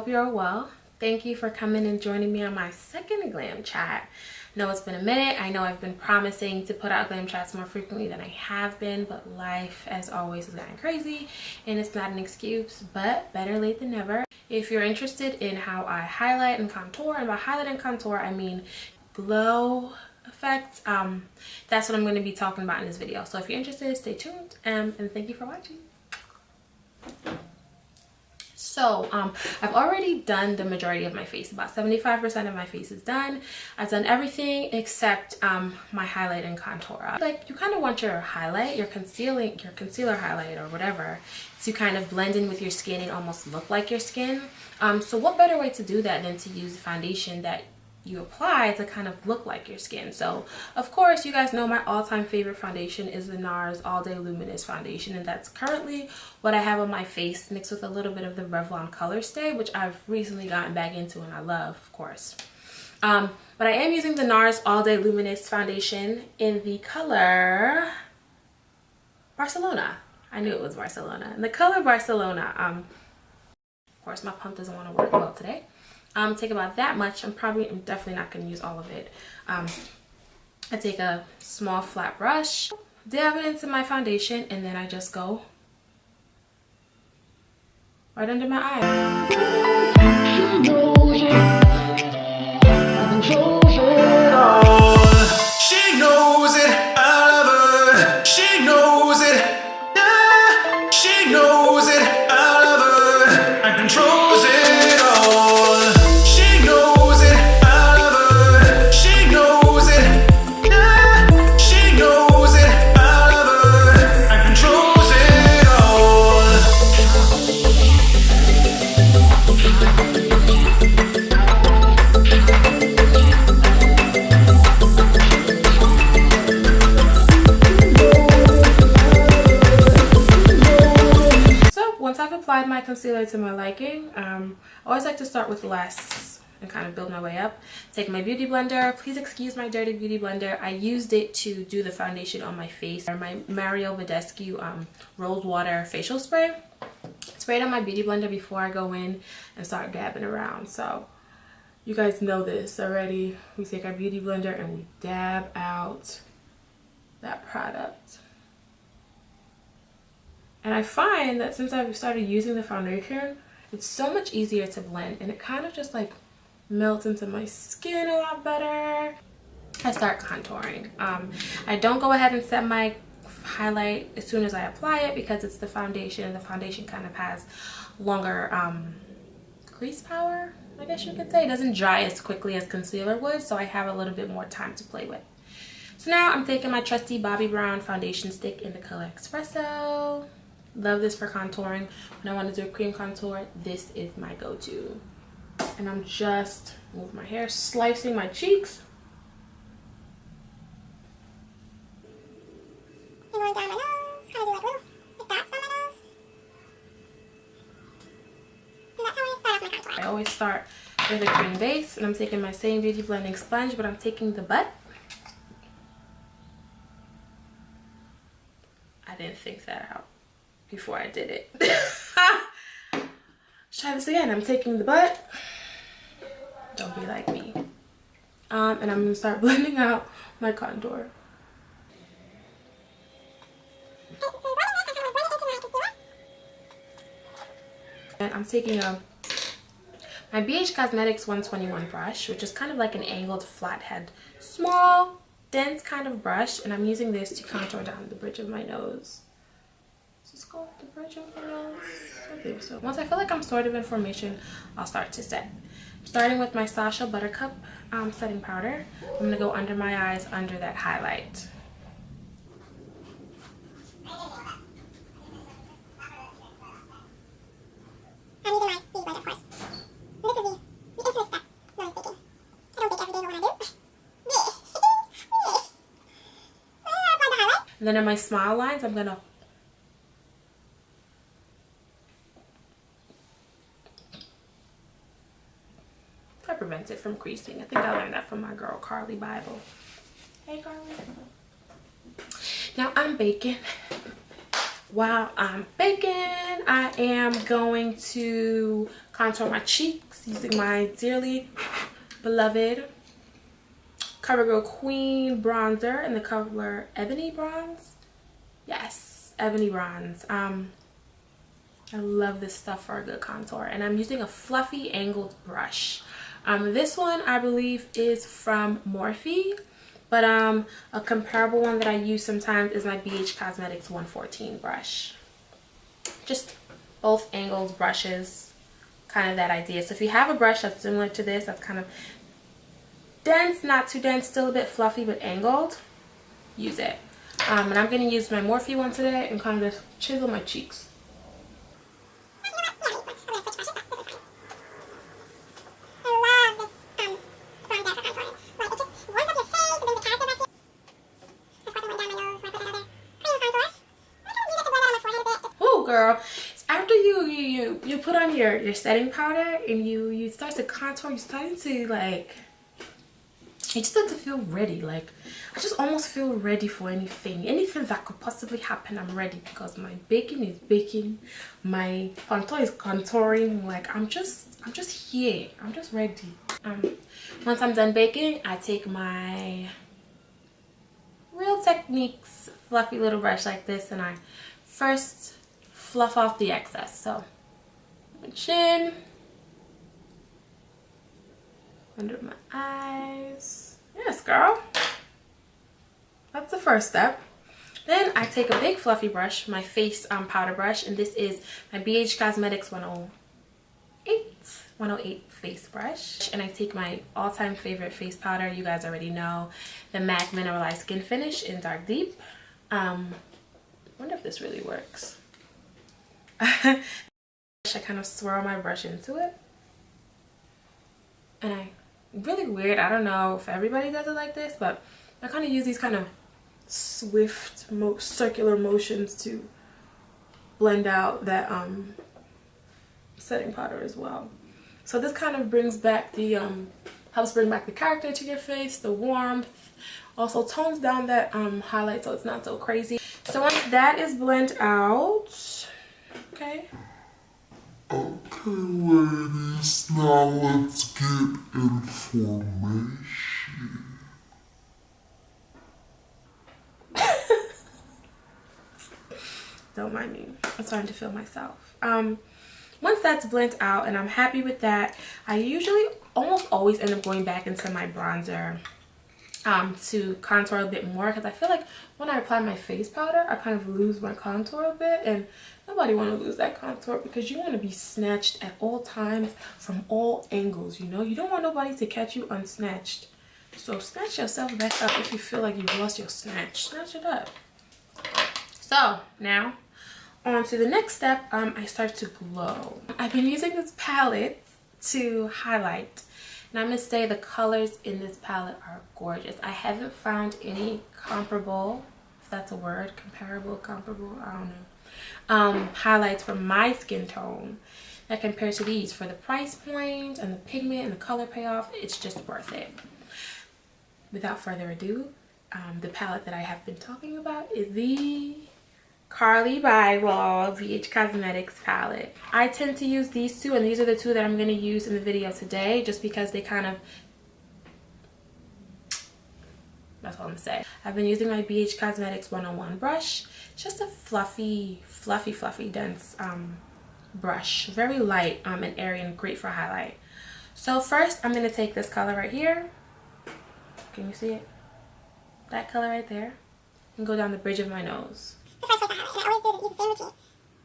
hope you're well. Thank you for coming and joining me on my second glam chat. I know it's been a minute. I know I've been promising to put out glam chats more frequently than I have been, but life, as always, has gotten crazy, and it's not an excuse, but better late than never. If you're interested in how I highlight and contour, and by highlight and contour, I mean glow effect, that's what I'm going to be talking about in this video. So if you're interested, stay tuned, and thank you for watching. So I've already done the majority of my face. About 75% of my face is done. I've done everything except my highlight and contour. Like, you kind of want your highlight, your concealer highlight or whatever, to kind of blend in with your skin and almost look like your skin. So what better way to do that than to use the foundation that you apply to kind of look like your skin. So of course, you guys know my all-time favorite foundation is the NARS All Day Luminous foundation, and that's currently what I have on my face, mixed with a little bit of the Revlon Color Stay, which I've recently gotten back into and I love, of course. But I am using the NARS All Day Luminous foundation in the color Barcelona. I knew it was Barcelona. In the color Barcelona. Of course, my pump doesn't want to work well today. Take about that much. I'm definitely not going to use all of it. I take a small flat brush, dab it into my foundation, and then I just go right under my eye. She knows it, I love her. She knows it, yeah. She knows it, I love her. I controls it all. Applied my concealer to my liking. I always like to start with less and kind of build my way up. Take my beauty blender. Please excuse my dirty beauty blender. I used it to do the foundation on my face. My Mario Badescu Rose Water facial spray. Spray it on my beauty blender before I go in and start dabbing around. So you guys know this already. We take our beauty blender and we dab out that product. And I find that since I've started using the foundation, it's so much easier to blend, and it kind of just like melts into my skin a lot better. I start contouring. I don't go ahead and set my highlight as soon as I apply it because it's the foundation, and the foundation kind of has longer crease power, I guess you could say. It doesn't dry as quickly as concealer would, so I have a little bit more time to play with. So now I'm taking my trusty Bobbi Brown foundation stick in the color Espresso. Love this for contouring. When I want to do a cream contour, this is my go-to. And I'm just move my hair, slicing my cheeks. And going down my nose, kind of do like little dots on my nose. And that's how I start off my contour. I always start with a cream base, and I'm taking my same beauty blending sponge, but I'm taking the butt. I didn't think that out before I did it. Let's try this again. I'm taking the butt. Don't be like me. And I'm gonna start blending out my contour. And I'm taking my BH Cosmetics 121 brush, which is kind of like an angled flathead, small, dense kind of brush, and I'm using this to contour down the bridge of my nose. Just go with the bridge of my nose. Okay, so once I feel like I'm sort of in formation, I'll start to set. Starting with my Sasha Buttercup setting powder, I'm gonna go under my eyes, under that highlight. I'm using my beauty blender, of course. And this is the infamous step, no mistaking. I don't bake every day, but when I do, I apply the highlight. And then in my smile lines, I'm gonna prevents it from creasing. I think I learned that from my girl Carly Bible. Hey Carly. Now I'm baking While I'm baking, I am going to contour my cheeks using my dearly beloved CoverGirl Queen bronzer in the color Ebony Bronze. Yes, Ebony Bronze. I love this stuff for a good contour, and I'm using a fluffy angled brush. This one I believe is from Morphe, but a comparable one that I use sometimes is my BH Cosmetics 114 brush. Just both angled brushes, kind of that idea. So if you have a brush that's similar to this, that's kind of dense, not too dense, still a bit fluffy but angled, use it. And I'm going to use my Morphe one today and kind of just chisel my cheeks. Girl, after you put on your setting powder and you start to contour, you're starting to like, you just start to feel ready. Like, I just almost feel ready for anything that could possibly happen. I'm ready because my baking is baking, my contour is contouring. Like, I'm just here, I'm just ready. Once I'm done baking, I take my Real Techniques fluffy little brush like this, and I first fluff off the excess. So my chin, under my eyes. Yes, girl, that's the first step. Then I take a big fluffy brush, my face powder brush, and this is my BH Cosmetics 108 face brush, and I take my all-time favorite face powder, you guys already know, the MAC Mineralized Skin Finish in Dark Deep. Wonder if this really works. I kind of swirl my brush into it, and really weird, I don't know if everybody does it like this, but I kind of use these kind of swift circular motions to blend out that setting powder as well. So this kind of brings back the helps bring back the character to your face, the warmth, also tones down that highlight so it's not so crazy. So once that is blended out, okay, ladies, now let's get information. don't mind me, I'm starting to feel myself. Once that's blended out and I'm happy with that, I usually almost always end up going back into my bronzer to contour a bit more, because I feel like when I apply my face powder I kind of lose my contour a bit, and nobody want to lose that contour because you want to be snatched at all times from all angles, you know. You don't want nobody to catch you unsnatched. So snatch yourself back up. If you feel like you've lost your snatch, snatch it up. So now on to the next step. I start to glow. I've been using this palette to highlight, and I'm gonna say the colors in this palette are gorgeous. I haven't found any comparable, if that's a word, comparable, I don't know, highlights for my skin tone that compare to these. For the price point and the pigment and the color payoff, it's just worth it. Without further ado, the palette that I have been talking about is the Carly Bible BH Cosmetics palette. I tend to use these two, and these are the two that I'm going to use in the video today, just because they kind of, that's all I'm going to say. I've been using my BH Cosmetics 101 brush. It's just a fluffy, dense brush. Very light and airy and great for highlight. So first I'm going to take this color right here. Can you see it? That color right there. And go down the bridge of my nose. The first place I highlight, and I always do the same routine.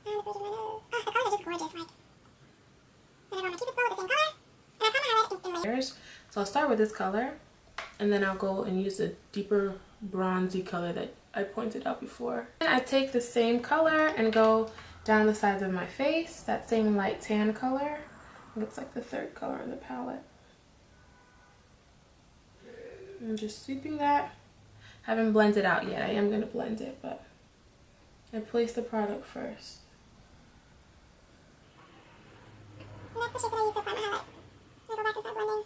Down the bridge of my nose. Oh, the colors are just gorgeous. Like, whenever my Cupid's bow with the same color, and I kind of highlight it in layers. So I'll start with this color, and then I'll go and use the deeper bronzy color that I pointed out before. And I take the same color and go down the sides of my face, that same light tan color. It looks like the third color in the palette. I'm just sweeping that. I haven't blended out yet. I am going to blend it, but I place the product first. And that's the shape that I used to apply my highlight. I go back and start blending.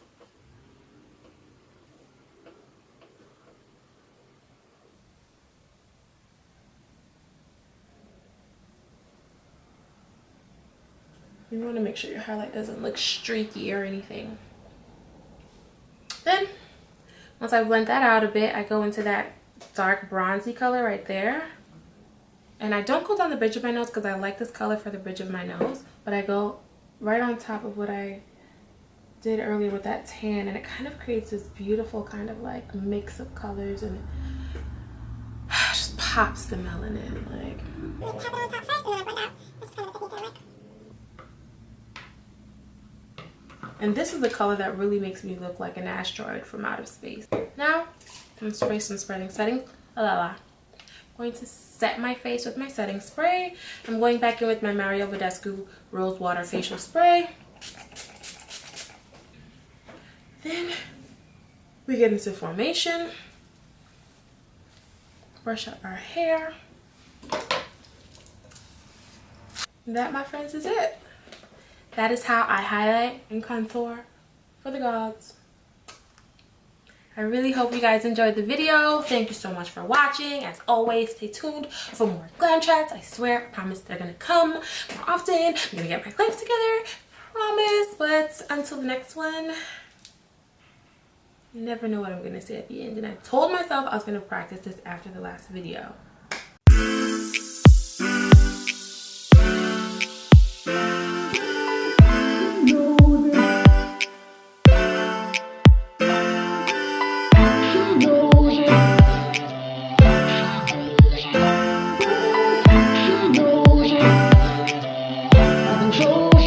You want to make sure your highlight doesn't look streaky or anything. Then, once I blend that out a bit, I go into that dark bronzy color right there. And I don't go down the bridge of my nose because I like this color for the bridge of my nose. But I go right on top of what I did earlier with that tan. And it kind of creates this beautiful kind of like mix of colors. And it just pops the melanin. Like. And this is the color that really makes me look like an asteroid from outer space. Now, I'm going to spray some setting. I'm going to set my face with my setting spray. I'm going back in with my Mario Badescu Rose Water Facial Spray. Then we get into formation. Brush up our hair. And that, my friends, is it. That is how I highlight and contour for the gods. I really hope you guys enjoyed the video. Thank you so much for watching. As always, stay tuned for more glam chats. I swear, I promise they're gonna come more often. I'm gonna get my life together, promise. But until the next one, you never know what I'm gonna say at the end. And I told myself I was gonna practice this after the last video. Control.